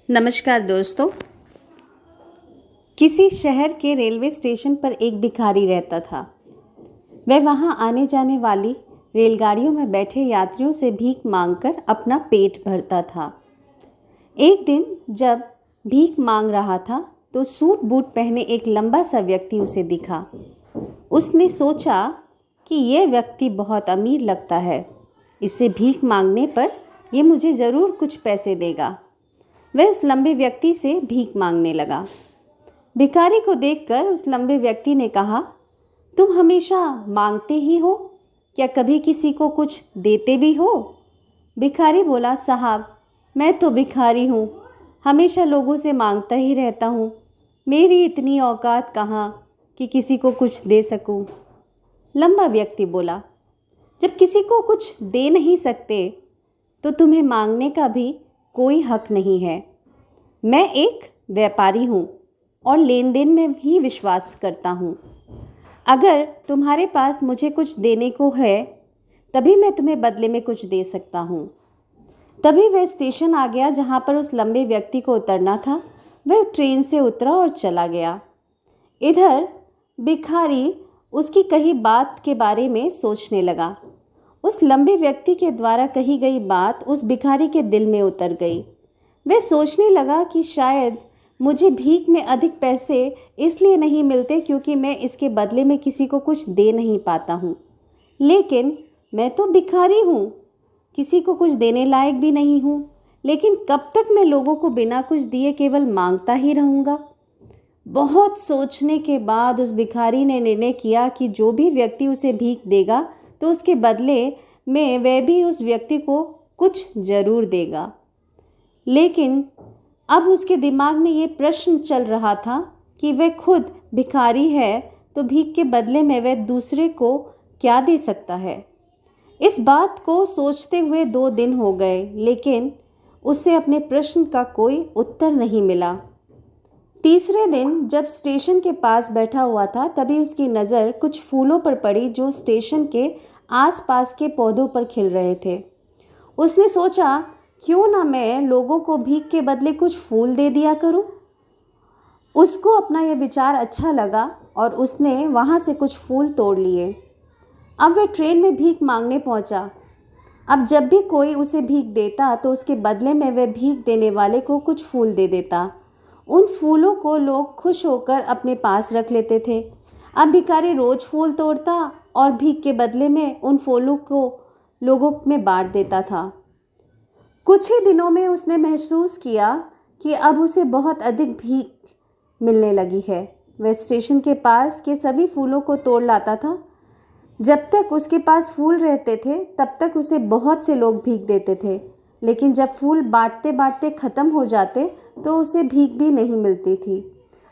नमस्कार दोस्तों। किसी शहर के रेलवे स्टेशन पर एक भिखारी रहता था। वह वहां आने जाने वाली रेलगाड़ियों में बैठे यात्रियों से भीख मांगकर अपना पेट भरता था। एक दिन जब भीख मांग रहा था तो सूट बूट पहने एक लंबा सा व्यक्ति उसे दिखा। उसने सोचा कि यह व्यक्ति बहुत अमीर लगता है, इससे भीख मांगने पर यह मुझे ज़रूर कुछ पैसे देगा। वह उस लंबे व्यक्ति से भीख मांगने लगा। भिखारी को देखकर उस लंबे व्यक्ति ने कहा, तुम हमेशा मांगते ही हो, क्या कभी किसी को कुछ देते भी हो? भिखारी बोला, साहब मैं तो भिखारी हूँ, हमेशा लोगों से मांगता ही रहता हूँ। मेरी इतनी औकात कहाँ कि किसी को कुछ दे सकूँ। लंबा व्यक्ति बोला, जब किसी को कुछ दे नहीं सकते तो तुम्हें मांगने का भी कोई हक नहीं है। मैं एक व्यापारी हूँ और लेन देन में भी विश्वास करता हूँ। अगर तुम्हारे पास मुझे कुछ देने को है तभी मैं तुम्हें बदले में कुछ दे सकता हूँ। तभी वह स्टेशन आ गया जहाँ पर उस लंबे व्यक्ति को उतरना था। वह ट्रेन से उतरा और चला गया। इधर भिखारी उसकी कही बात के बारे में सोचने लगा। उस लंबे व्यक्ति के द्वारा कही गई बात उस भिखारी के दिल में उतर गई। वह सोचने लगा कि शायद मुझे भीख में अधिक पैसे इसलिए नहीं मिलते क्योंकि मैं इसके बदले में किसी को कुछ दे नहीं पाता हूँ। लेकिन मैं तो भिखारी हूँ, किसी को कुछ देने लायक भी नहीं हूँ। लेकिन कब तक मैं लोगों को बिना कुछ दिए केवल मांगता ही रहूँगा? बहुत सोचने के बाद उस भिखारी ने निर्णय किया कि जो भी व्यक्ति उसे भीख देगा तो उसके बदले में वह भी उस व्यक्ति को कुछ ज़रूर देगा। लेकिन अब उसके दिमाग में ये प्रश्न चल रहा था कि वह खुद भिखारी है तो भीख के बदले में वह दूसरे को क्या दे सकता है। इस बात को सोचते हुए 2 दिन हो गए, लेकिन उसे अपने प्रश्न का कोई उत्तर नहीं मिला। तीसरे दिन जब स्टेशन के पास बैठा हुआ था तभी उसकी नज़र कुछ फूलों पर पड़ी जो स्टेशन के आसपास के पौधों पर खिल रहे थे। उसने सोचा, क्यों ना मैं लोगों को भीख के बदले कुछ फूल दे दिया करूं। उसको अपना यह विचार अच्छा लगा और उसने वहां से कुछ फूल तोड़ लिए। अब वह ट्रेन में भीख मांगने पहुंचा। अब जब भी कोई उसे भीख देता तो उसके बदले में वह भीख देने वाले को कुछ फूल दे देता। उन फूलों को लोग खुश होकर अपने पास रख लेते थे। अब भिखारी रोज़ फूल तोड़ता और भीख के बदले में उन फूलों को लोगों में बांट देता था। कुछ ही दिनों में उसने महसूस किया कि अब उसे बहुत अधिक भीख मिलने लगी है। वह स्टेशन के पास के सभी फूलों को तोड़ लाता था। जब तक उसके पास फूल रहते थे तब तक उसे बहुत से लोग भीख देते थे, लेकिन जब फूल बांटते बांटते ख़त्म हो जाते तो उसे भीख भी नहीं मिलती थी।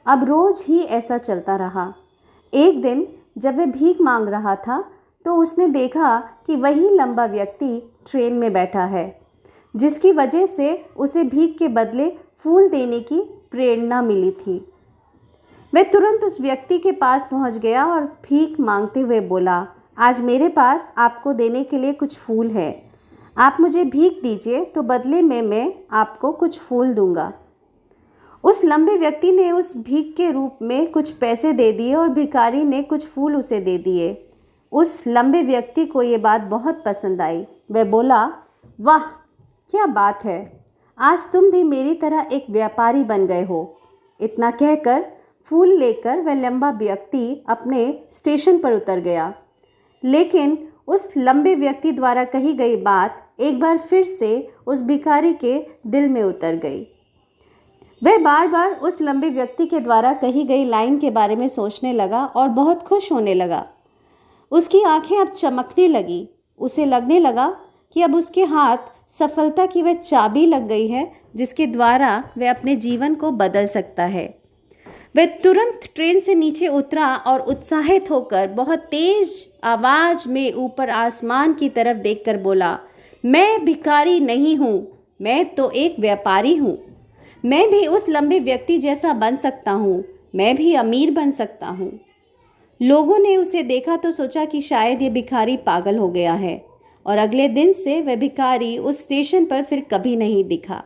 अब रोज़ ही ऐसा चलता रहा। एक दिन जब वह भीख मांग रहा था तो उसने देखा कि वही लंबा व्यक्ति ट्रेन में बैठा है, जिसकी वजह से उसे भीख के बदले फूल देने की प्रेरणा मिली थी। वह तुरंत उस व्यक्ति के पास पहुंच गया और भीख मांगते हुए बोला, आज मेरे पास आपको देने के लिए कुछ फूल है। आप मुझे भीख दीजिए तो बदले में मैं आपको कुछ फूल दूंगा। उस लंबे व्यक्ति ने उस भीख के रूप में कुछ पैसे दे दिए और भिखारी ने कुछ फूल उसे दे दिए। उस लंबे व्यक्ति को ये बात बहुत पसंद आई। वह बोला, वाह क्या बात है, आज तुम भी मेरी तरह एक व्यापारी बन गए हो। इतना कहकर फूल लेकर वह लंबा व्यक्ति अपने स्टेशन पर उतर गया। लेकिन उस लंबे व्यक्ति द्वारा कही गई बात एक बार फिर से उस भिखारी के दिल में उतर गई। वह बार बार उस लंबे व्यक्ति के द्वारा कही गई लाइन के बारे में सोचने लगा और बहुत खुश होने लगा। उसकी आंखें अब चमकने लगी। उसे लगने लगा कि अब उसके हाथ सफलता की वह चाबी लग गई है जिसके द्वारा वह अपने जीवन को बदल सकता है। वह तुरंत ट्रेन से नीचे उतरा और उत्साहित होकर बहुत तेज आवाज में ऊपर आसमान की तरफ देखकर बोला, मैं भिखारी नहीं हूँ, मैं तो एक व्यापारी हूँ। मैं भी उस लंबे व्यक्ति जैसा बन सकता हूँ, मैं भी अमीर बन सकता हूँ। लोगों ने उसे देखा तो सोचा कि शायद ये भिखारी पागल हो गया है और अगले दिन से वह भिखारी उस स्टेशन पर फिर कभी नहीं दिखा।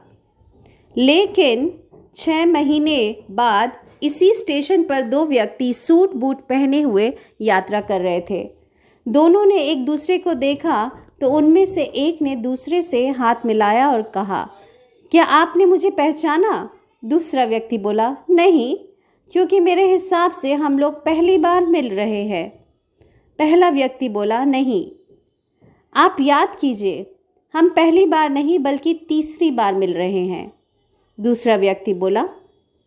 लेकिन 6 महीने बाद इसी स्टेशन पर दो व्यक्ति सूट बूट पहने हुए यात्रा कर रहे थे। दोनों ने एक दूसरे को देखा तो उनमें से एक ने दूसरे से हाथ मिलाया और कहा, क्या आपने मुझे पहचाना? दूसरा व्यक्ति बोला, नहीं, क्योंकि मेरे हिसाब से हम लोग पहली बार मिल रहे हैं। पहला व्यक्ति बोला, नहीं, आप याद कीजिए, हम पहली बार नहीं बल्कि तीसरी बार मिल रहे हैं। दूसरा व्यक्ति बोला,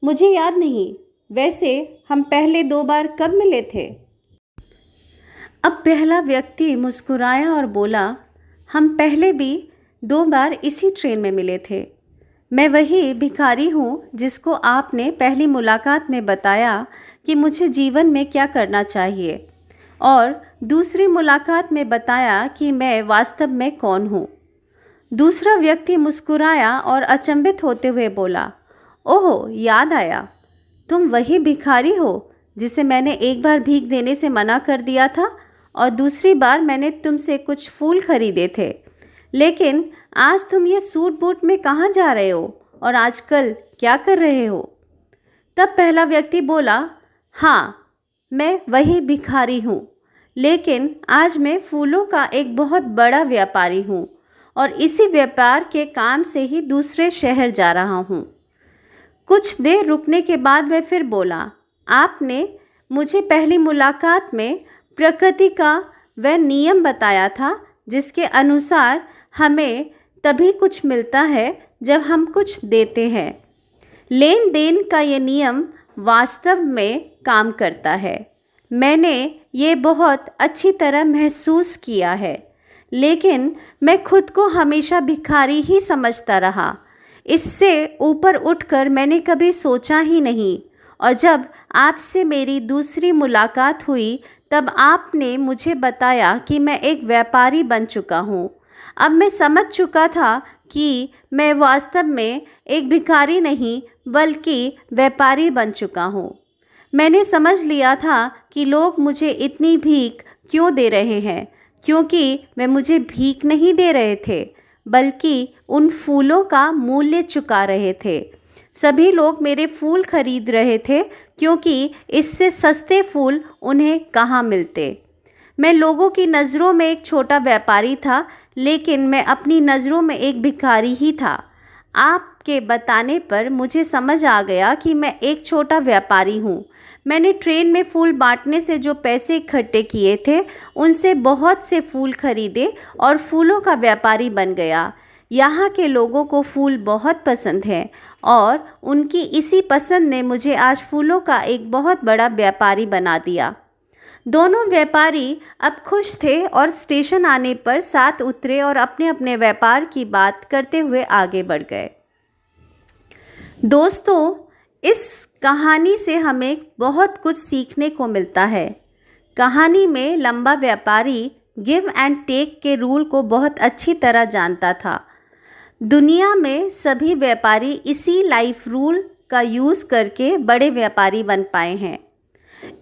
मुझे याद नहीं, वैसे हम पहले 2 बार कब मिले थे? अब पहला व्यक्ति मुस्कुराया और बोला, हम पहले भी 2 बार इसी ट्रेन में मिले थे। मैं वही भिखारी हूँ जिसको आपने पहली मुलाकात में बताया कि मुझे जीवन में क्या करना चाहिए, और दूसरी मुलाकात में बताया कि मैं वास्तव में कौन हूँ। दूसरा व्यक्ति मुस्कुराया और अचंभित होते हुए बोला, ओह, याद आया, तुम वही भिखारी हो जिसे मैंने एक बार भीख देने से मना कर दिया था और दूसरी बार मैंने तुमसे कुछ फूल खरीदे थे। लेकिन आज तुम ये सूट बूट में कहाँ जा रहे हो और आजकल क्या कर रहे हो? तब पहला व्यक्ति बोला, हाँ, मैं वही भिखारी हूँ, लेकिन आज मैं फूलों का एक बहुत बड़ा व्यापारी हूँ और इसी व्यापार के काम से ही दूसरे शहर जा रहा हूँ। कुछ देर रुकने के बाद वह फिर बोला, आपने मुझे पहली मुलाकात में प्रकृति का वह नियम बताया था जिसके अनुसार हमें तभी कुछ मिलता है जब हम कुछ देते हैं। लेन देन का ये नियम वास्तव में काम करता है। मैंने ये बहुत अच्छी तरह महसूस किया है, लेकिन मैं खुद को हमेशा भिखारी ही समझता रहा। इससे ऊपर उठकर मैंने कभी सोचा ही नहीं, और जब आपसे मेरी दूसरी मुलाकात हुई तब आपने मुझे बताया कि मैं एक व्यापारी बन चुका हूँ। अब मैं समझ चुका था कि मैं वास्तव में एक भिखारी नहीं बल्कि व्यापारी बन चुका हूँ। मैंने समझ लिया था कि लोग मुझे इतनी भीख क्यों दे रहे हैं, क्योंकि वे मुझे भीख नहीं दे रहे थे बल्कि उन फूलों का मूल्य चुका रहे थे। सभी लोग मेरे फूल खरीद रहे थे क्योंकि इससे सस्ते फूल उन्हें कहाँ मिलते। मैं लोगों की नज़रों में एक छोटा व्यापारी था, लेकिन मैं अपनी नज़रों में एक भिखारी ही था। आपके बताने पर मुझे समझ आ गया कि मैं एक छोटा व्यापारी हूँ। मैंने ट्रेन में फूल बांटने से जो पैसे इकट्ठे किए थे उनसे बहुत से फूल खरीदे और फूलों का व्यापारी बन गया। यहाँ के लोगों को फूल बहुत पसंद हैं और उनकी इसी पसंद ने मुझे आज फूलों का एक बहुत बड़ा व्यापारी बना दिया। दोनों व्यापारी अब खुश थे और स्टेशन आने पर साथ उतरे और अपने अपने व्यापार की बात करते हुए आगे बढ़ गए। दोस्तों, इस कहानी से हमें बहुत कुछ सीखने को मिलता है। कहानी में लंबा व्यापारी गिव एंड टेक के रूल को बहुत अच्छी तरह जानता था। दुनिया में सभी व्यापारी इसी लाइफ रूल का यूज़ करके बड़े व्यापारी बन पाए हैं।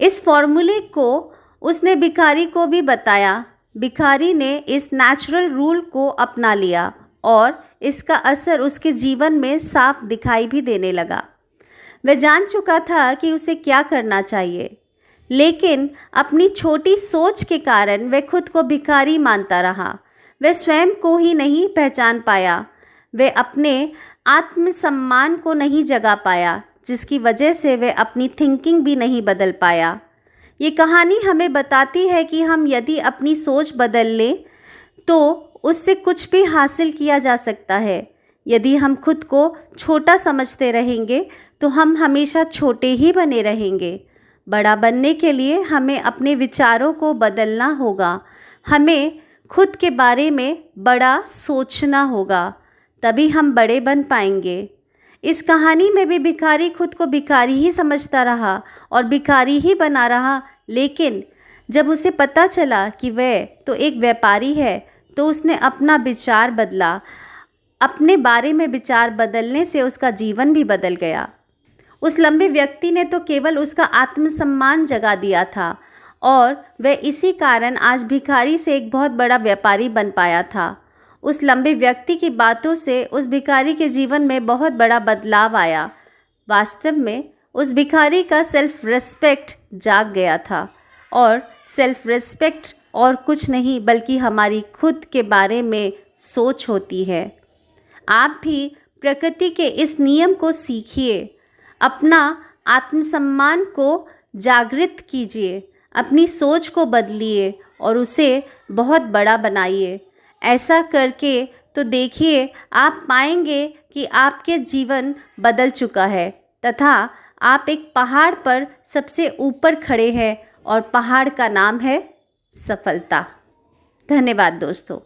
इस फॉर्मूले को उसने भिखारी को भी बताया। भिखारी ने इस नेचुरल रूल को अपना लिया और इसका असर उसके जीवन में साफ दिखाई भी देने लगा। वह जान चुका था कि उसे क्या करना चाहिए, लेकिन अपनी छोटी सोच के कारण वह खुद को भिखारी मानता रहा। वह स्वयं को ही नहीं पहचान पाया। वह अपने आत्मसम्मान को नहीं जगा पाया, जिसकी वजह से वह अपनी थिंकिंग भी नहीं बदल पाया। ये कहानी हमें बताती है कि हम यदि अपनी सोच बदल लें तो उससे कुछ भी हासिल किया जा सकता है। यदि हम खुद को छोटा समझते रहेंगे तो हम हमेशा छोटे ही बने रहेंगे। बड़ा बनने के लिए हमें अपने विचारों को बदलना होगा। हमें खुद के बारे में बड़ा सोचना होगा, तभी हम बड़े बन पाएंगे। इस कहानी में भी भिखारी खुद को भिखारी ही समझता रहा और भिखारी ही बना रहा, लेकिन जब उसे पता चला कि वह तो एक व्यापारी है तो उसने अपना विचार बदला। अपने बारे में विचार बदलने से उसका जीवन भी बदल गया। उस लंबे व्यक्ति ने तो केवल उसका आत्मसम्मान जगा दिया था और वह इसी कारण आज भिखारी से एक बहुत बड़ा व्यापारी बन पाया था। उस लंबे व्यक्ति की बातों से उस भिखारी के जीवन में बहुत बड़ा बदलाव आया। वास्तव में उस भिखारी का सेल्फ रिस्पेक्ट जाग गया था, और सेल्फ रिस्पेक्ट और कुछ नहीं बल्कि हमारी खुद के बारे में सोच होती है। आप भी प्रकृति के इस नियम को सीखिए, अपना आत्मसम्मान को जागृत कीजिए, अपनी सोच को बदलिए और उसे बहुत बड़ा बनाइए। ऐसा करके तो देखिए, आप पाएंगे कि आपके जीवन बदल चुका है तथा आप एक पहाड़ पर सबसे ऊपर खड़े हैं और पहाड़ का नाम है सफलता। धन्यवाद दोस्तों।